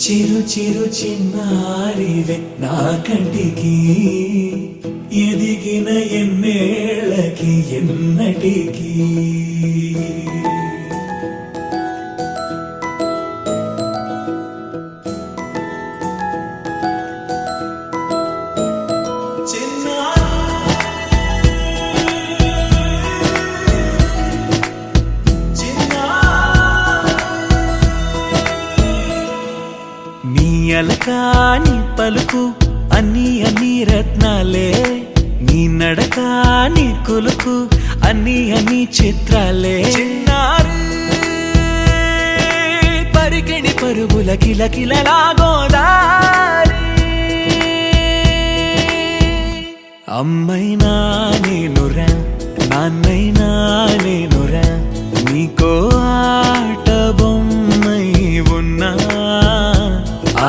చిరు చిరు చిన్నారివే నా కంటికి ఎదిగిన ఎన్నేళ్ళకి ఎన్నటికి అలకాని పలుకు అన్ని అన్ని రత్నాలే నీ నడక నీ కులుకు అన్ని అన్ని చిత్రాలే చిన్నారు పరికిణి పరుగుల కిలకిలలా గోదారి అమ్మైనా నేనురా నాన్నైనా నేనురా నీకో ఆట బొమ్మై ఉన్నా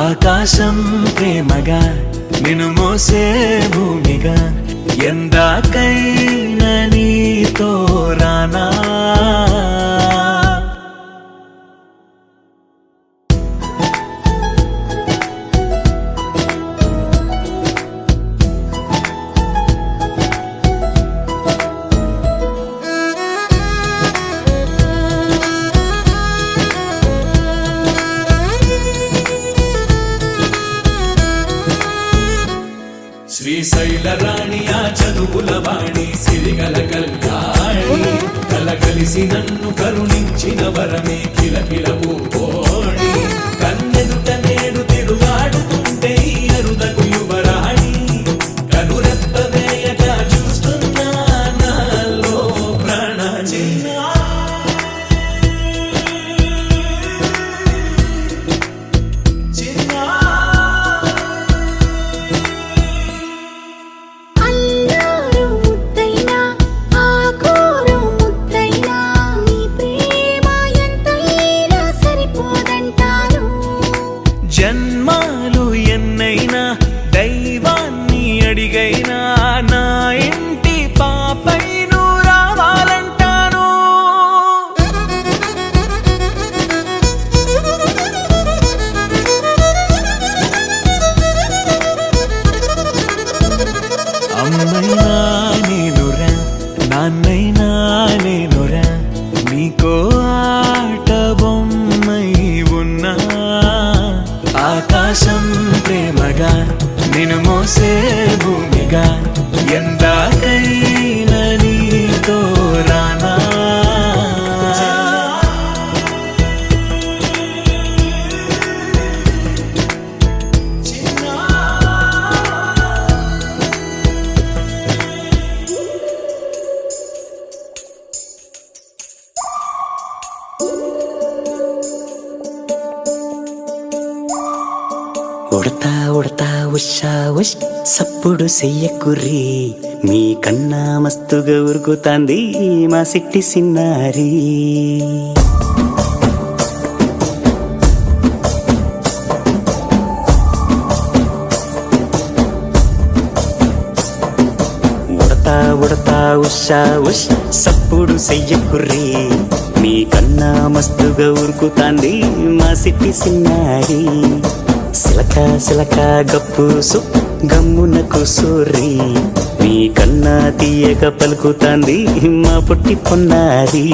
ఆకాశం ప్రేమగా నిన్ను మోసే భూమిగా ఎందాకైనా నీతో రానా శ్రీశైల రాణి ఆ చదువుల వాణి సిరిగల కళ్యాణి కలగలిసి నన్ను కరుణించిన వరమే కిలకిల పూకోణి కన్నెదుట నేడు తిరుగాడుతుంటే అరుదకు యువరాణి కనురెప్ప వేయక చూస్తున్నా నాలో ప్రాణ జన్మాలు ఎన్నైనా దైవాన్ని అడిగైనా నా ఇంటి పాపైను రావాలంటాను అమ్మైనా నేనురా నాన్నైనా నేనురా నీకో ఆట బొమ్మై ఉన్నా ఆకాశం ప్రేమగా నిన్ను మోసే భూమిగా ఎందాకైనా నీతో రానా ఉడతా ఉడతా ఉషా ఉష్ సప్పుడు చెయ్యకుర్రి మీ కన్నా మస్తుగా ఉరుకుతాంది మా సిట్టి సిన్నారి ఉడతా ఉడతా ఉషా ఉష్ సప్పుడు చెయ్యకుర్రి మీ కన్నా మస్తుగా ఉరుకుతాంది మా సిట్టి సిన్నారి సిలక సిలక గప్పుసు గమ్మున కూసూరి మీ కన్నా తీయక పలుకుతాంది మా పుట్టి పొన్నారి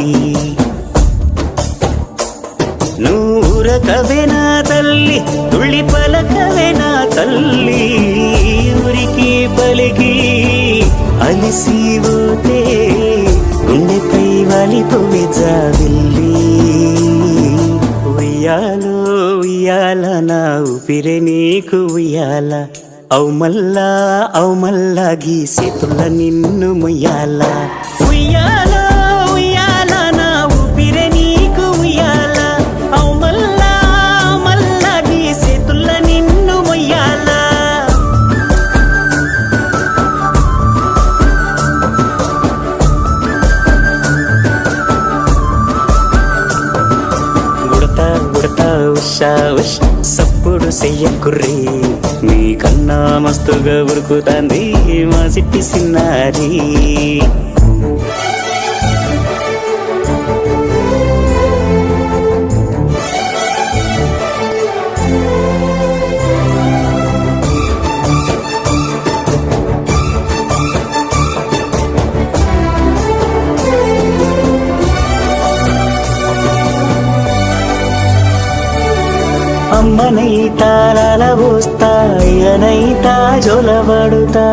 నూరకవేనా తల్లి తుళ్ళి పలకవేనా తల్లి ఊరికి పలికి అలిసిపోతే గుండెపై వాలిపోవే జావిల్లి ఉయ్యాలో ఉయ్యాల నా ఊపిరే నీకు ఉయ్యాల అవు మల్లా గీసేతుల నిన్ను ముయ్యాల ఉయ్యాల ఉయ్యాల నా ఊపిరే నీకు ఉయ్యాల అవు మల్లా గీసేతుల నిన్ను ముయ్యాల ఉషా ఉష్ సప్పుడు చెయ్యకుర్రి మీ కన్నా మస్తుగా ఉరుకుతాంది మా సిట్టి సిన్నారి అమ్మనైతా లాలబోస్తా అయ్యనైతా జొలబడుతా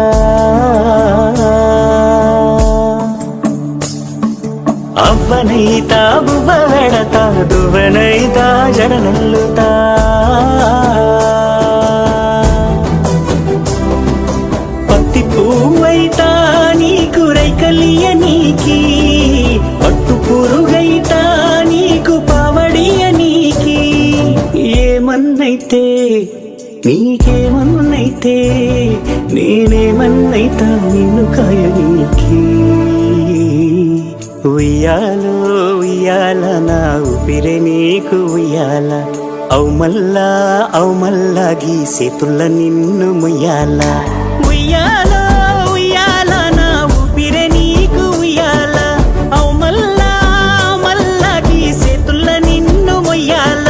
అవ్వనైతా బువ్వ వెడతా దువ్వనైతా జడనల్లుతా పత్తి పువ్వైతా నీకు రైకలియ నీకి పట్టు పురుగైతా నీకు పావడియ నీకి ఏమన్నైతే నీకేమన్నైతే నేనేమన్నైతా నిన్ను కాయనీకి ఉయ్యాలో ఉయ్యాల నా ఊపిరే నీకు ఉయ్యాల అవు మల్లా గీసేతుల్ల నిన్ను ముయ్యాల ఉయ్యాలో ఉయ్యాల నా ఊపిరే నీకు ఉయ్యాల అవు మల్లా గీసేతుల్ల నిన్ను ముయ్యాల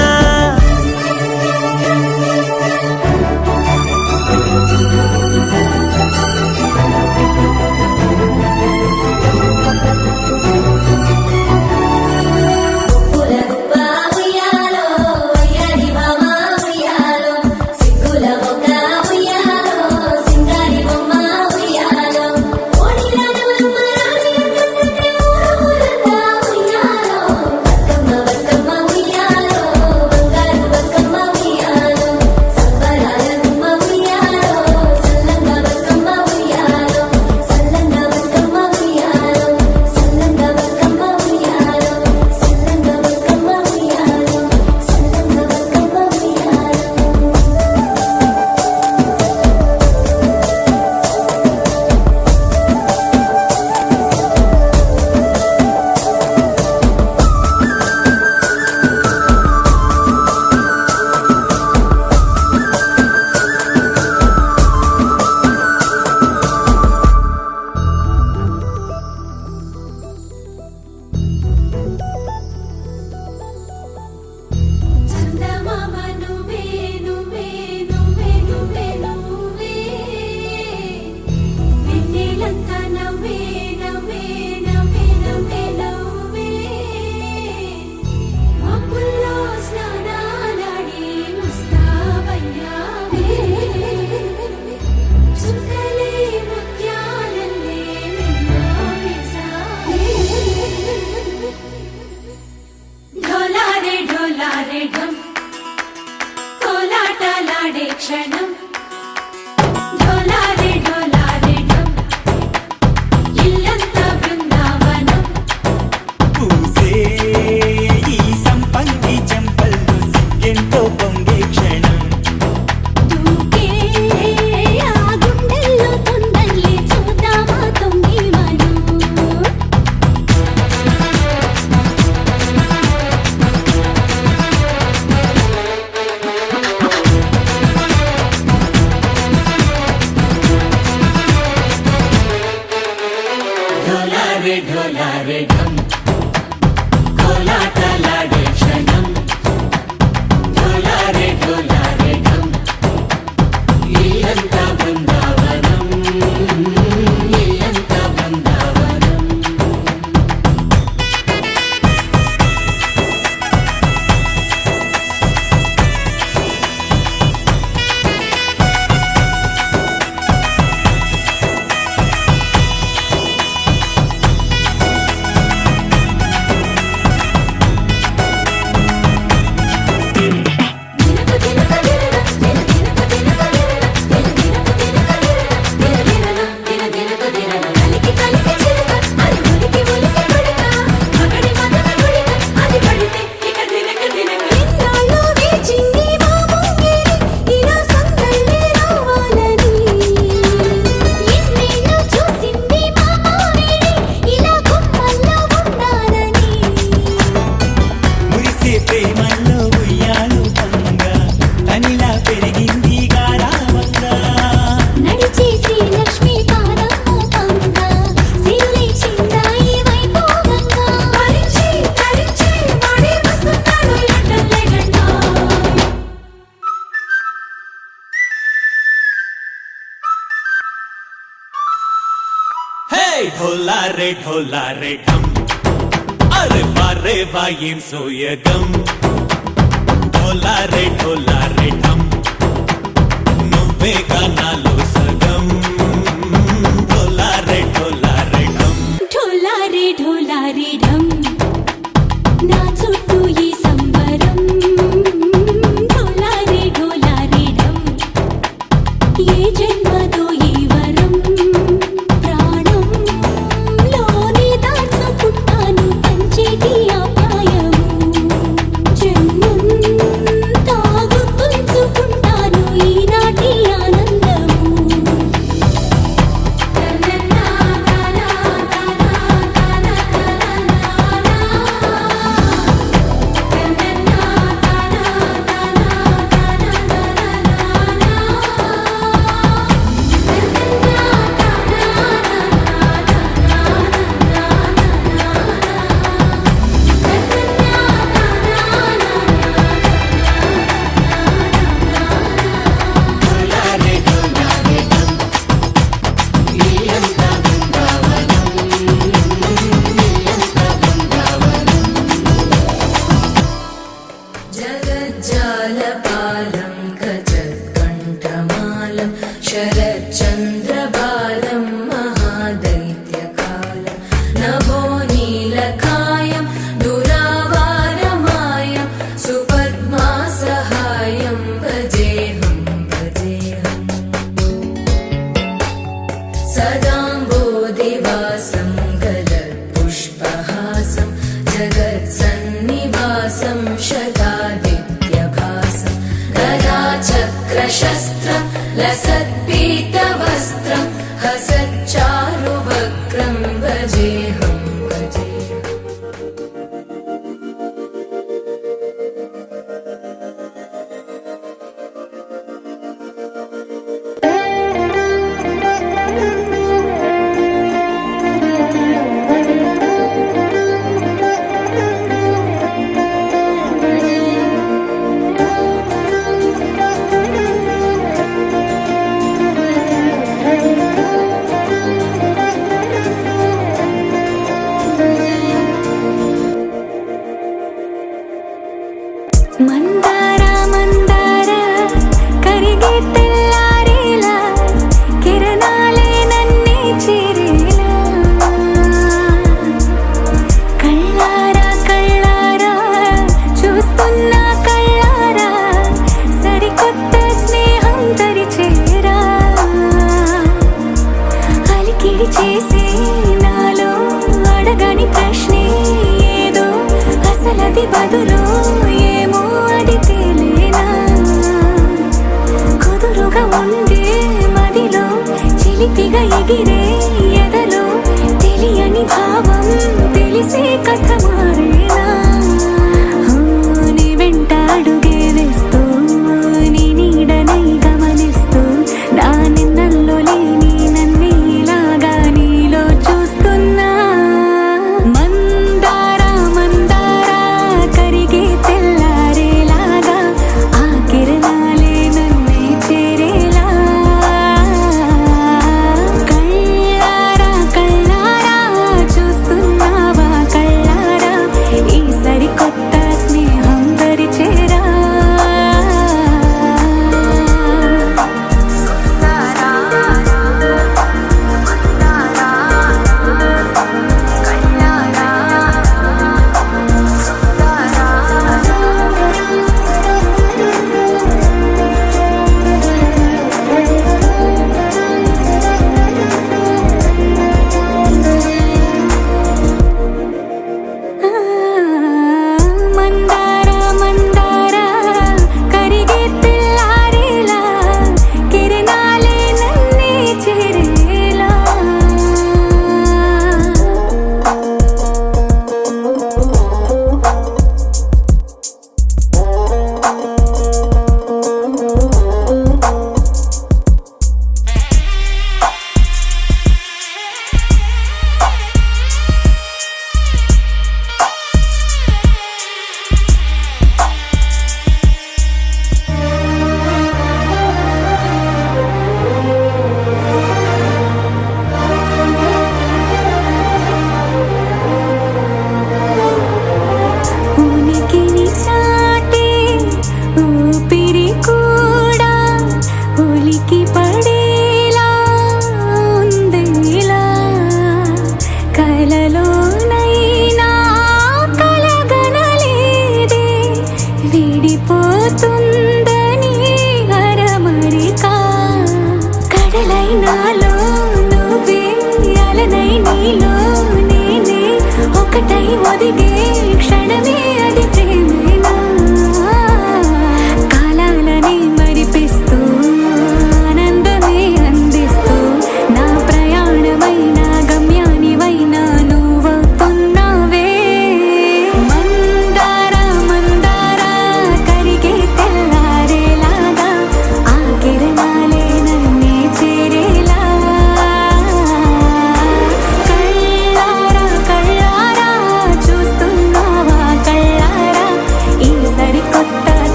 క్షణం ఢోలారే ఢోలారే ఢం ఇల్లంతా బృందావనం పూసే ఈ సంపంగి చెంపల్లో సిగ్గెంతో పొంగే క్షణం దూకే ఆ గుండెల్లో తొందల్లి చూద్దామా తొంగి మనం ఢోలారే ఢోలారే ఢం కోలాటలాడే క్షణం ఢోలారే ఢోలారే ఢం ఇల్లంతా బృందావనం ఇల్లంతా బృందావనం ప్రేమల్లో ఉయ్యాలు పంగా తనిలా పెరిగింది గారావంగా నడిచే శ్రీ లక్ష్మీ పాదము పంగా సిరులై చిందాయి వైభోగంగా తరించి తరించి వాడి వస్తున్నాడు లండన్లే గంట హే ఢోలారే ఢోలారే ఢం అరే వారే వాయిం సోయగం ఢోలారే ఢోలారే बालं गजत्कण्ठमालं शरच्चन्द्रबालं महादैत्यकालं नभो नीलकायं दुरावारमायं सुपद्मासहायं भजेऽहं सदाम्बोधिवासं गलत्पुष्पहासं जगत्सन्निवासं शतादित्यभासं गदाचक्रशस्त्रं लसत्पीतवस्त्रं हसच्चारुवक्त्रं भजेऽहं మందార మందార కరిగే తెల్లారేలా కిరణాలే నన్నే చేరేలా కళ్ళారా కళ్ళారా చూస్తున్నా కళ్ళారా సరికొత్త స్నేహం తరిచేరా అలికిడి చేసే నాలో అడగని ప్రశ్నే ఏదో అసలది బదులు ఏమో అది తేలేనా కుదురుగా ఉండే మదిలో చిలిపిగా ఎగిరే ఎదలో తెలియని భావం తెలిసే కథ మారేనా నీ వెంట అడుగే వేస్తూ నీ నీడనై గమనిస్తూ నా నిన్నల్లో లేని నన్నే ఇలాగా నీలో చూస్తున్నా మందార మందార కరిగే తెల్లారేలాగా ఆ కిరణాలే నన్నే చేరేలా కళ్ళారా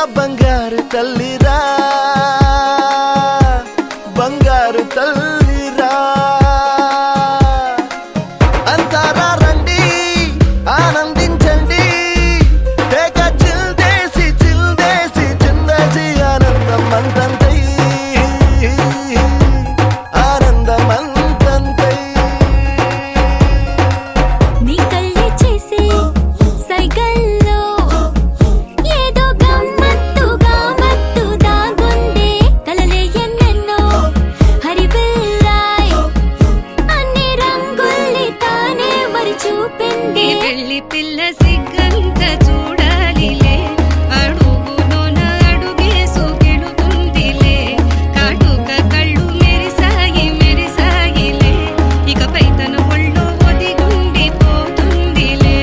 బంగారు తల్లిరా బంగారు తల్లిరా అంతారా రండి ఆనందించండి తేక చిల్దేసి చిందేసి ఆనందం అంతంతై ఆనందం అంతంతై నీ కళ్ళే చేసే సైగల్లో ఏదో గమ్మత్తుగా మత్తు దాగుందే కలలే ఎన్నెన్నో హరిబిల్లాయ్ అన్ని రంగుల్ని తానే మరి చూపింది పెళ్లి పిల్ల సిగ్గంత చూడాలిలే అడుగులోన అడుగేసు గెలుతుందిలే కాటుక కళ్ళు మెరిసాగిలే ఇకపై తన ఒళ్ళో ఒదిగుండిపోతుందిలే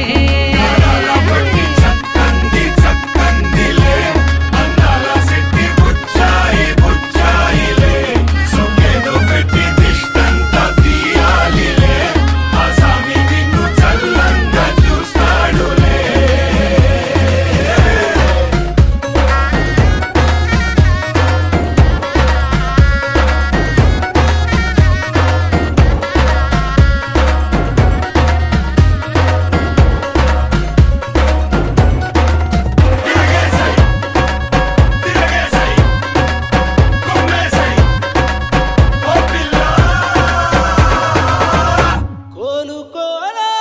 కోలు కోలో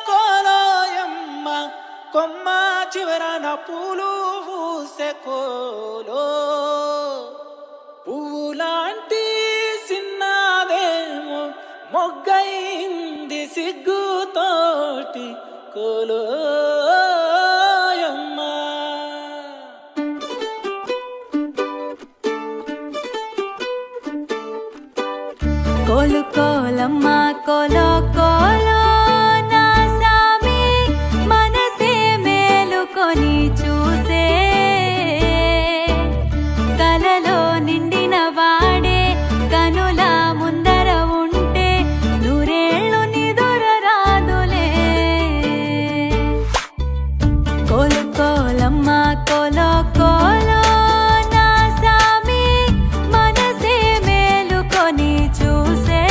కోలోయమ్మ కొమ్మ చివరన పూలు పూసే కోలో పువ్వులాంటి సిన్నదేమో మొగ్గైంది సిగ్గుతోటి కోలోయమ్మ కోలు కోలమ్మ కోలో కోలో నా సామి మనసే మేలుకొని చూసే కలలో నిండిన వాడే కనుల ముందర ఉంటే నూరేళ్ళు నిదుర రాదులే కోలు కోలమ్మ కోలో కోలో నా సామి మనసే మేలుకొని చూసే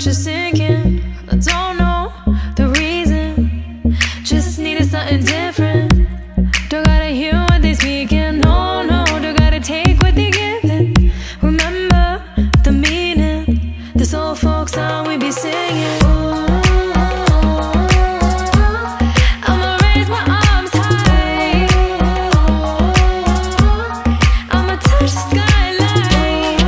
you're sinking. I don't know the reason, just needed something different. Don't gotta hear what they speaking, no, no, don't gotta take what they giving. Remember the meaning, this old folk song we be singing. I'ma raise my arms high, I'ma touch the skyline,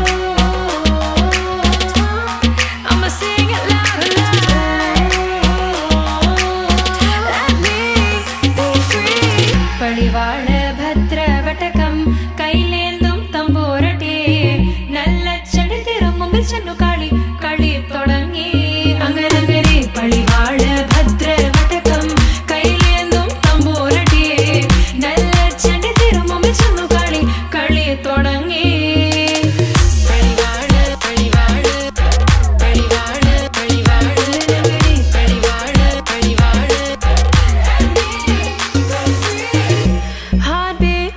I'ma sing it loud and loud. Let me be free. പടിവാള ഭദ്രവടകം കൈലേന്തും തമ്പൂരട്ടി നല്ല ചെടി തിരുമുമ്പിൽ ചെന്നു കളി കളി തുടങ്ങി അങ്ങനെ പടിവാള ഭദ്രവടകം കൈലേന്തും തമ്പൂരട്ടി നല്ല ചെടി തിരുമുമ്പിൽ ചെന്നു കളി കളി തുടങ്ങി പടിവാള പടിവാള പടിവാള പടിവാള പടിവാള പടിവാള Heartbeat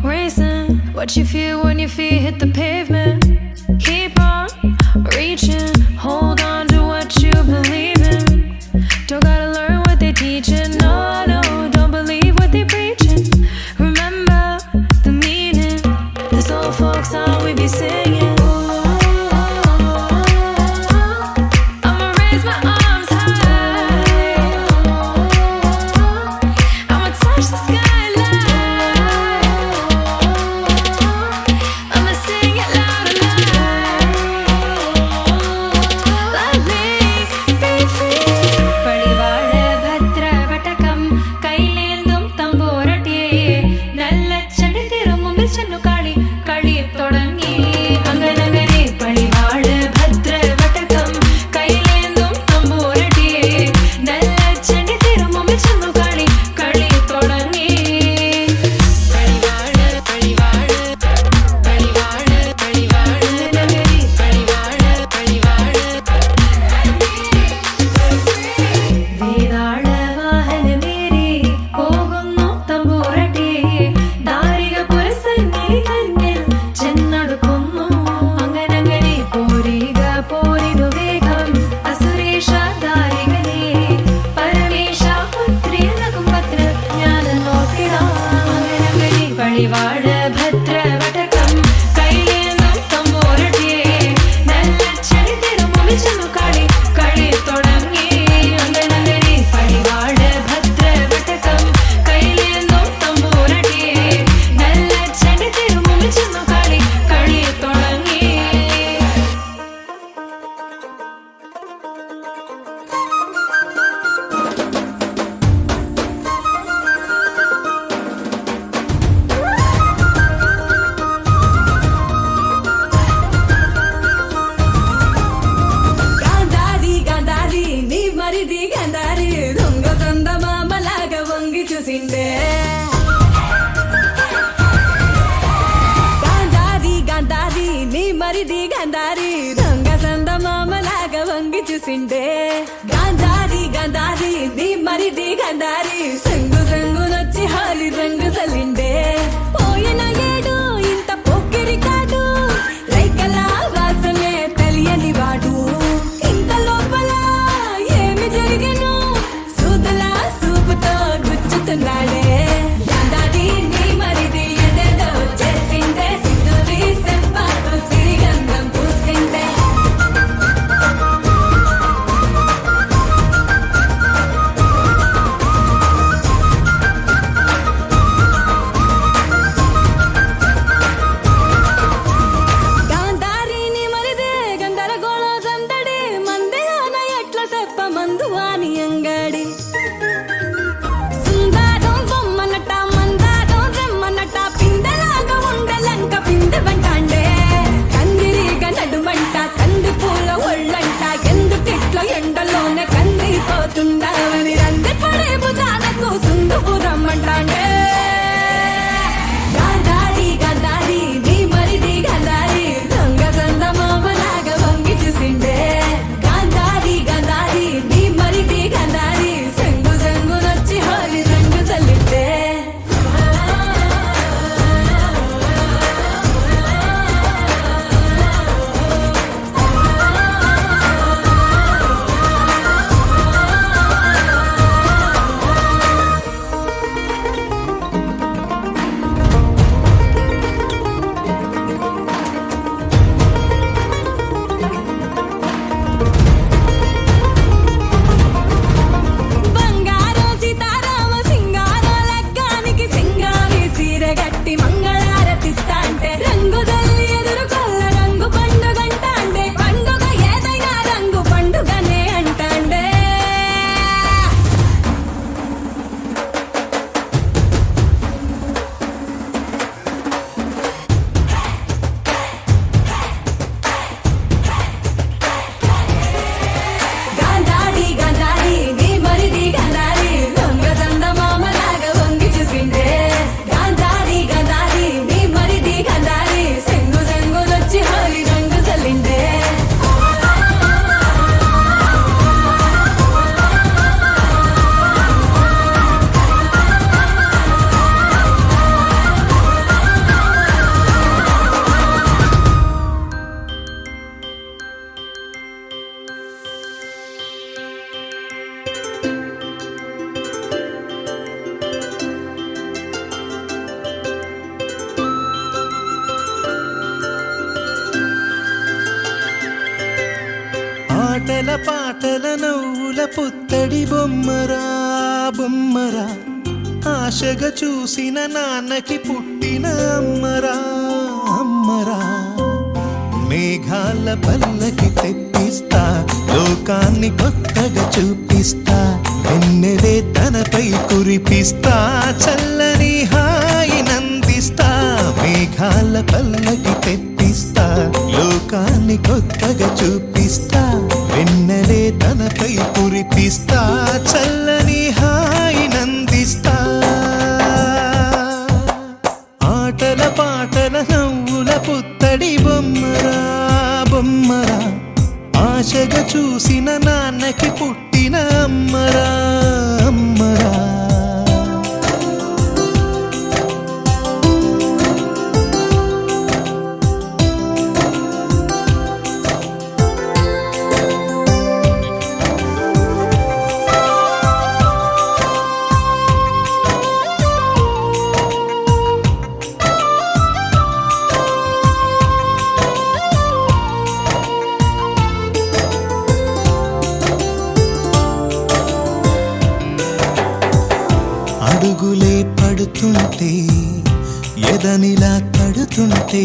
racing, what you feel when your feet hit the pavement. Keep on reaching, hold on to what you believe in. Don't gotta learn what they teaching, no, no, don't believe what they preaching. Remember the meaning, this old folk song we be singing. I'ma raise my arms high, I'ma touch the skyline, I'ma sing it loud and loud. Let me be free. പടിവാള ഭദ്രവടകം കൈലേന്തും തമ്പൂരട്ടി നല്ല ചെടി തിരുമുമ്പിൽ ചെന്നു കളി കളി തുടങ്ങി അങ്ങനെ പടിവാള ഭദ്രവടകം കൈലേന്തും തമ്പൂരട്ടി നല്ല ചെടി തിരുമുമ്പിൽ ചെന്നു കളി കളി തുടങ്ങി പടിവാള പടിവാള പടിവാള പടിവാള പടിവാള പടിവാള വേതാള വാഹനമേറി പോകുന്നു തമ്പൂരട്ടി ദാരിക പുരസന്നിധി തന്നിൽ ചെന്നടുക്കുന്നു അങ്ങനെ പോരിക പോരിനു വേഗം അസുരേഷ ദാരികനെ പരമേശ പുത്രിയനകും പത്ര ഞാൻ നോക്കിടാം അങ്ങനെ പടിവാള ഭദ്രവടകം കൈലേന്തും തമ്പൂരട്ടി നല്ല ചെടി തിരുമുമ്പിൽ ചെന്നു കളി കളി തുടങ്ങി അങ്ങനെ പടിവാള ഭദ്രവടകം കൈലേന്തും തമ്പൂരട്ടി നല്ല ചെടി തിരുമുമ്പിൽ ചെന്നു കളി കളി തുടങ്ങി గాంధారి గాంధారి నీ మరిది గాంధారి దొంగ సొంత మామలాగా వంగి చూసిండే గాంధారి గాంధారి నీ మరిది గాంధారి దొంగ సొంత మామలాగా వంగి చూసిండే గాంధారి గాంధారి నీ మరిది గాంధారి సంగు సంగునొచ్చి హాలి రంగు సలిండే పోయిన ఏడు ఇంత పొక్కిరి కాదు రైకల వాసమే తెలియని వాడు ఇంత లోపల ఏమి జరిగను సూదులా సూపుతో గుచ్చుతున్నాడే గాంధారి నీ మరిది ఎదేదో చేసిందే సింధూరి సెంపాకు సిరిగంధం పూసిందే గాంధారి నీ మరిదే గందరగోళ సందడి మందిరాన ఎట్ల చెప్ప మందువాని అంగడి సుందరం బొమ్మనట మందారం రెమ్మనట పిందెలాగా ఉండలంక పిందె వెంటాండే కందిరిగా నడుమంట కంది పూల ఒళ్ళంట ఎందుకిట్ల ఎండలోనే కందిపోతుండవని రంది పడే భుజాలకు సుందుపు రమ్మంటాండే గాంధారి గాంధారి నీ మరిది గాంధారి దొంగ సంద మామలాగా వంగి చూసిండే గాంధారి గాంధారి నీ మరిది గాంధారి ఆటల పాటల నవ్వుల పుత్తడి బొమ్మరా బొమ్మరా ఆశగా చూసిన నాన్నకి పుట్టిన అమ్మరా అమ్మరా మేఘాల పల్లకి తెప్పిస్తా లోకాన్ని కొత్తగా చూపిస్తా వెన్నెలే తనపై కురిపిస్తా చల్లని హాయి నందిస్తా మేఘాల పల్లకి తెప్పిస్తా లోకాన్ని కొత్తగా చూపిస్తా వెన్నెలే తనపై కురిపిస్తా చల్లని హాయి నందిస్తా ఆటల పాటల నవ్వుల పుత్తడి బొమ్మరా బొమ్మరా ఆశగా చూసిన నాన్నకి పుట్టిన అమ్మరా అమ్మరా అడుగులే పడుతుంటే ఎదనిలా తడుతుంటే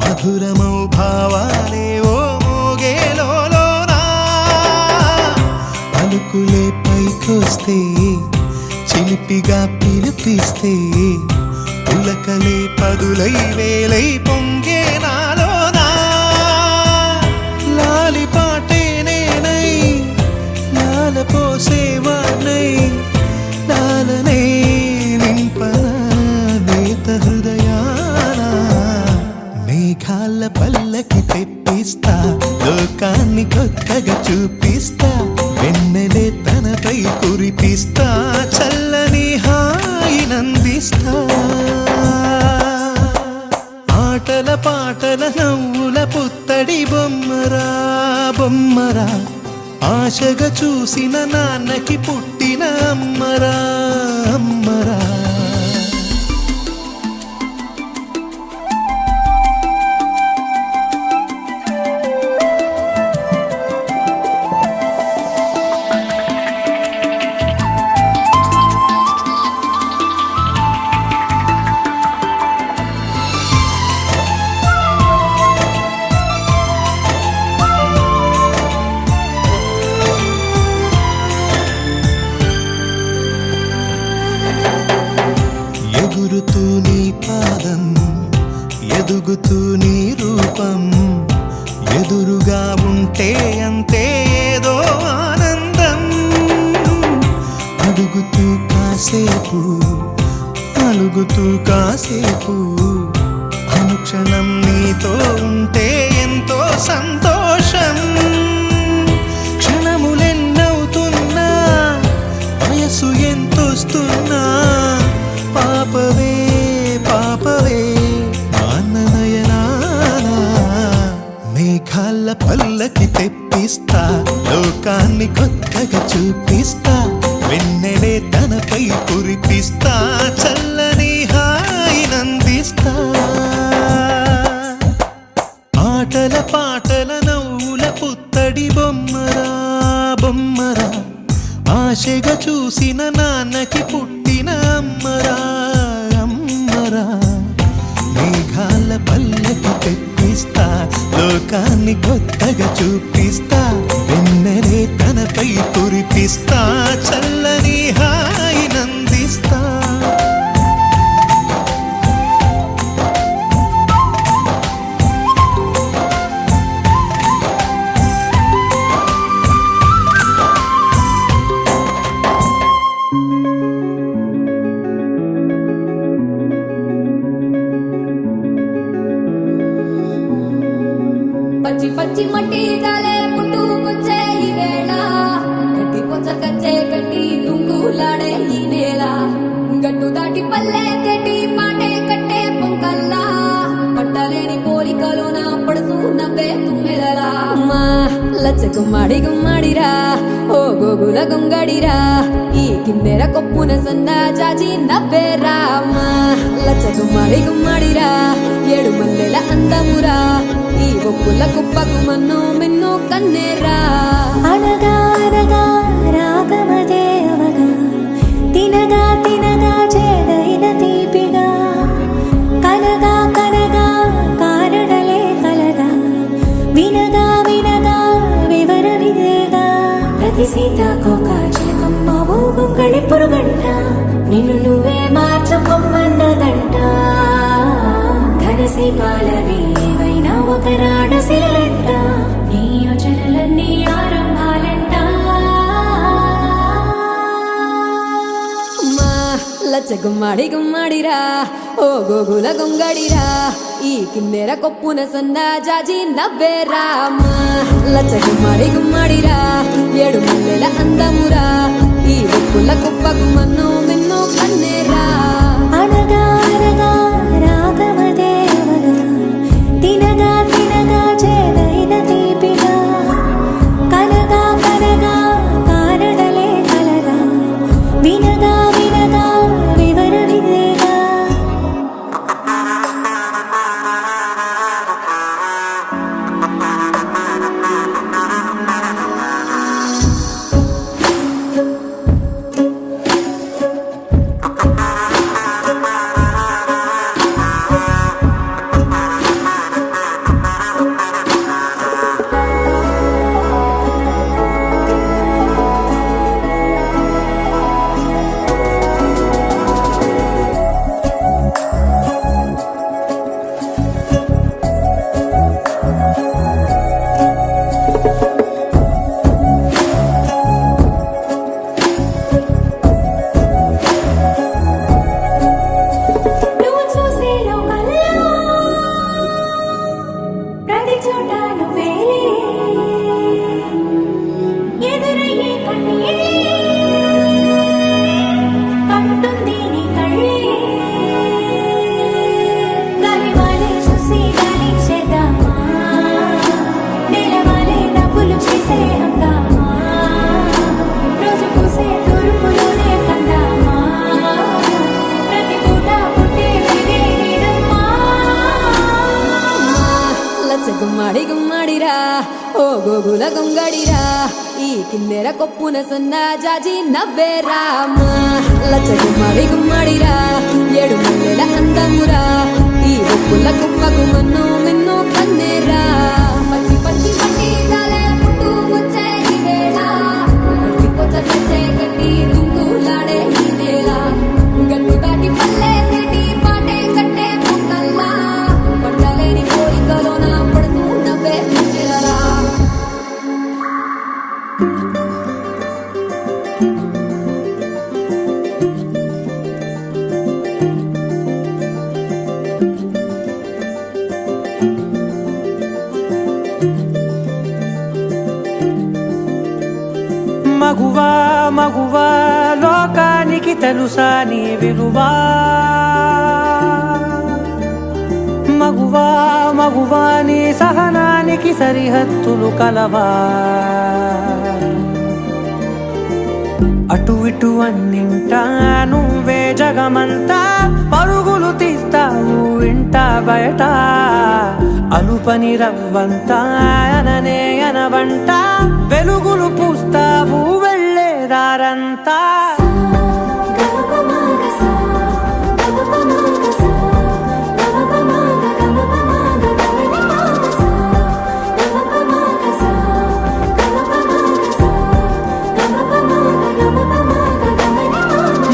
మధురమౌ భావాలే ఓ మోగేలోనా పలుకులే పైకొస్తే చిలిపిగా పిలిపిస్తే పులకలే పదులై వేలై పొంగే నాలోనా లాలి పాటే నేనై లాల పోసేవాణ్ణై లాలనే నింపన నేత హృదయాన మేఘాల పల్లకి తెప్పిస్తా లోకాన్ని కొత్తగా చూపిస్తా వెన్నెలే తనపై కురిపిస్తా చల్లని హాయి నందిస్తా ఆటల పాటల నవ్వుల పుత్తడి బొమ్మరా బొమ్మరా ఆశగా చూసిన నాన్నకి పుట్టిన అమ్మరా అమ్మరా ఎగురుతూ నీ పాదం ఎదుగుతూ నీ రూపం ఎదురుగా ఉంటే అంతే ఏదో ఆనందం అడుగుతూ కాసేపు అలుగుతూ కాసేపు అనుక్షణం నీతో ఉంటే ఎంతో సంతోషం క్షణములెన్నవుతున్నా వయసు ఎంతొస్తున్నా పాపవే పాపవే మాననయనానా మేఘాల పల్లకి తెప్పిస్తా లోకాన్ని కొత్తగా చూపిస్తా వెన్నెలే తనపై కురిపిస్తా చల్లని హాయి నందిస్తా ఆటల పాటల నవ్వుల పుత్తడి బొమ్మరా బొమ్మరా ఆశగా చూసిన నాన్నకి పుట్టిన అమ్మరా అమ్మరా మేఘాల పల్లకి తెప్పిస్తా లోకాన్ని కొత్తగా చూపిస్తా వెన్నెలే తనపై కురిపిస్తా చల్లని హాయి నందిస్తా పచ్చి పచ్చి మట్టి జాలే పుట్టుకొచ్చే ఈ వేళ గట్టి పొచ్చకచ్చే గట్టి తుంగులాడే ఈ నేల గట్టు దాటి పల్లె గట్టి పాటే కట్టే పొంకల్లా పట్టలేని పోలికలు నా పడుతూ నవ్వే తుమ్మెదలా అమ్మా లచ్చ గుమ్మడిరా ఓ గోగుల గుంగడిరా ఈ కిందెర కొప్పున సన్న జాజి నవ్వేరా అమ్మా లచ్చ గుమ్మడిరా ఏడు మల్లెల అందమురా ఈ ఒప్పుల కుప్పకు మన్ను మిన్ను కన్నేరా అనగా అనగా రాగమదే అవగా తినగా తినగా చేదైన తీపిగా కనగా కనగా కారణలే కలగా వినగా వినగా వివరమిదేగా ప్రతి సీతాకోక చిలకమ్మ ఊగుంగడి పురుగంట నిన్ను నువ్వే మార్చుకొమ్మన్నదంట ధనసి పాలవి ఏవైనా ఒక రాడసిలంట నీ యోచనలన్నీ ఆరంభాలంట మా లచ్చ గుమ్మాడి గుమ్మాడిరా ఓ గోగుల గొంగడిరా ఈ కిన్నెర కొప్పున సన్న జాజి నవ్వేరా మా లచ్చ గుమ్మాడి గుమ్మాడిరా ఏడు మల్లెల అందమురా ఈ ఉప్పుల కుప్పకు మన్ను మిన్ను కన్నేరా అనగా అనగా రాగమదే అవగా తినగా తినగా చేదైన తీపిగా కనగా కనగా కారణలే కలగా వినగా వినగా వివరమిదేగా నువ్వు చూసే లోకల్లో ప్రతి చోట నువ్వేలే ఎదురయ్యే కన్నీళ్ళే కంటుంది నీ కళ్ళే గాలివాలే చూసి గాలించేద్దామా నేలవాలే నవ్వులు చేసే హంగామా రోజు పూసే తూర్పులోనే కందామా ప్రతి పూట పుట్టే వివేదమ్మా లచ్చ గుమ్మాడి గుమ్మాడిరా ఓ గోగుల గొంగడిరా ఈ కిన్నెర కొప్పున సన్న జాజి నవ్వేరా మా లచ్చ గుమ్మాడి గుమ్మాడిరా ఏడు మల్లెల అందమురా ఈ ఉప్పుల కుప్పకు మన్ను మిన్ను కన్నేరా పచ్చి పచ్చి పట్టి కాలే పుట్టు వచ్చే ఈ వేళ గట్టి పొచ్చ తెచ్చే గట్టి దుంకులాడే ఈ నేల గట్టు దాటి పల్లె తిటి పాటే కట్టే పుట్టల్లా పట్టలేని కోరికలోన పడుతూ నవ్వే పిచ్చిలరా మగువా మగువా లోకానికి తెలుసా నీ విలువా మగువా మగువా నీ సహనానికి సరిహద్దులు కలవా అటు ఇటు అన్నింటా నువ్వే జగమంతా పరుగులు తీస్తావు ఇంట బయట అలుపని రవ్వంతా అననే అనవంట వెలుగులు పూస్తావు వెళ్ళేదారంతా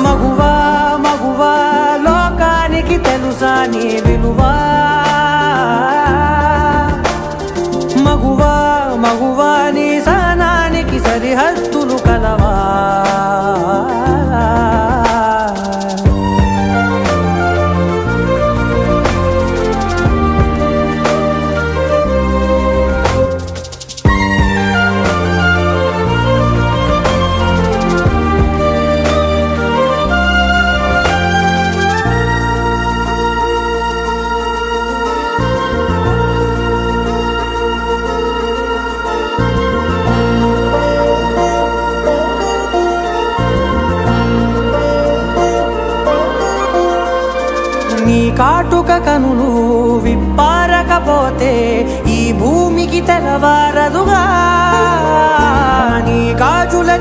మగువా మగువా లోకానికి తెలుసా నీ విలువా మగువా మగువా నీ సహనానికి సరిహద్దులు కలవా నీ కాటుక కనులు విప్పారకపోతే ఈ భూమికి తెలవారదుగా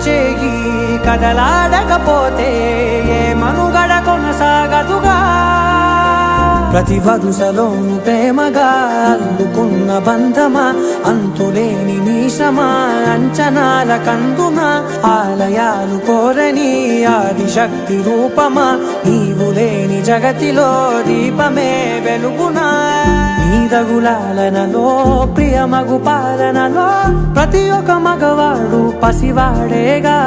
చేయి కదలాడకపోతే ఏ మనుగడ కొనసాగదుగా. ప్రతి వరుసలోను ప్రేమగా అల్లుకున్న బంధమా, అంతులేని నీశమా, అంచనాల కందున ఆలయాలు కోరని ఆదిశక్తి రూపమా, నీవు లేని జగతిలో దీపమే వెలుగునా. నీదగులాలనలో ప్రియమగు పాలనలో ప్రతి ఒక్క మగవాడు పసివాడేగా.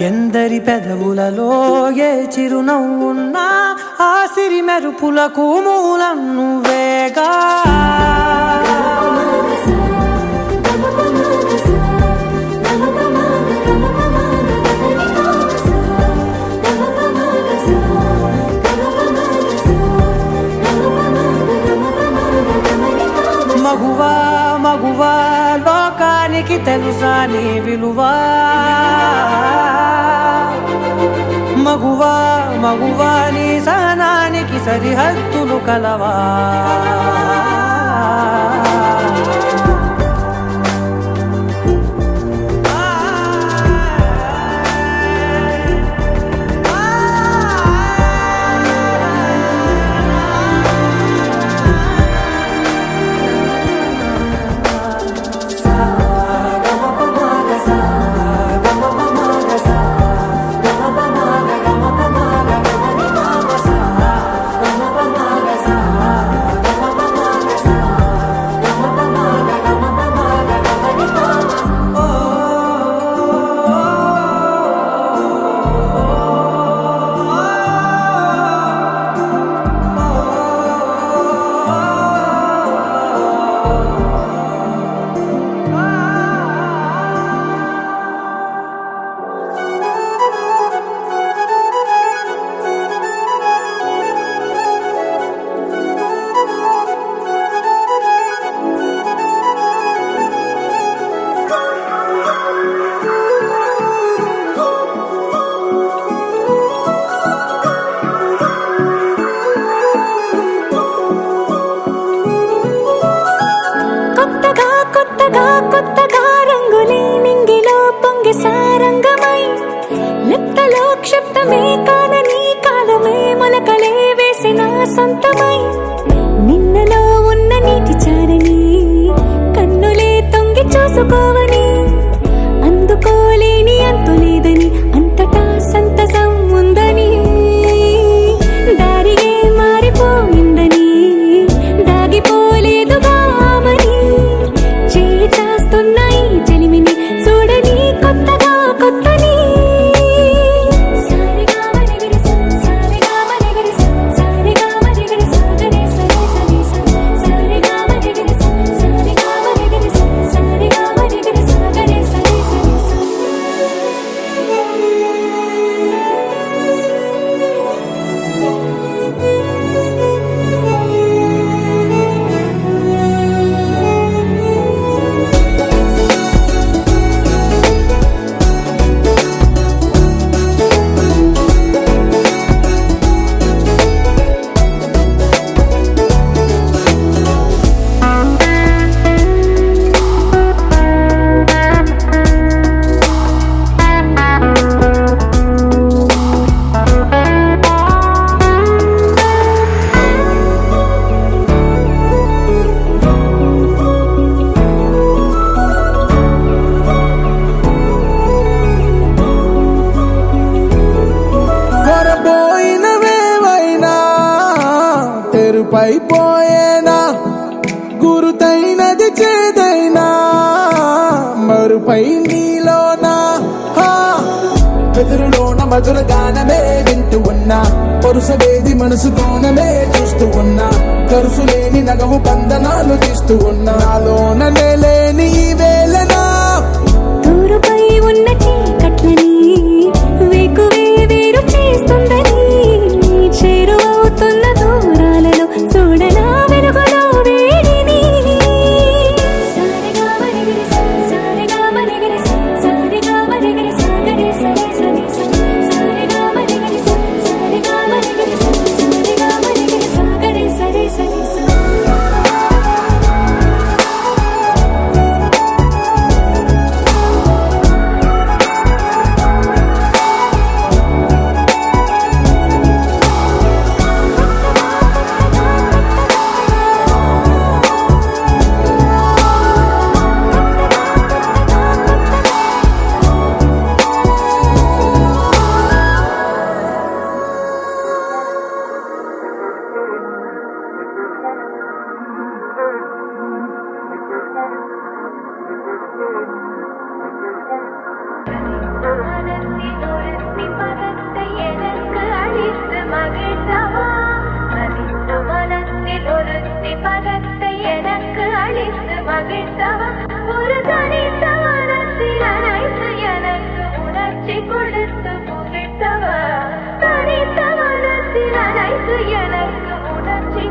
ఎందరి పెదవులలో ఏ చిరునవ్వున్నా ఆ సిరి మెరుపులకు మూలం నువ్వేగా. మగువా మగువా లోకానికి తెలుసా నీ విలువా. మగువా మగువా నీ సహనానికి సరిహద్దులు కలవా. సొంతమై నిన్నలో ఉన్న నీటి చారని కన్నులే తొంగి చూసుకోవని, అందుకోలేని అంతులేదని అంతటా సంతసం ఉందని, దారిగే మారిపోయిందని దాగిపోలేదుగా ఆమని, చేయి చాస్తున్నాయి చెలిమిని చూడని కొత్తగా కొత్తని. పైపోయేనా గురుతైనది చేదైనా మరుపై నీలోనా. ఎదురులోన మధుర గానమే వింటూ ఉన్నా, పరుసవేది మనసు కోణమే చూస్తూ ఉన్నా, కరుసులేని నగవు బంధనాలు తీస్తూ ఉన్నా, నాలోన లేని ఈ వేళనా దూరుపై ఉన్న చీకట్లని వేకువే వేరు చేస్తుందని, చేరువవుతున్న దూరాలలో చూడనా వెలుగులో వేడిని. సారిగా మరిగిరి సారిగా మరిగిరి సారిగా మరిగిరి సాగరి సరి సరి సారిగా మరిగిరి సారిగా మరిగిరి సారిగా మరిగిరి సాగరి సరి సరి. எனக்கு உணர்ச்சி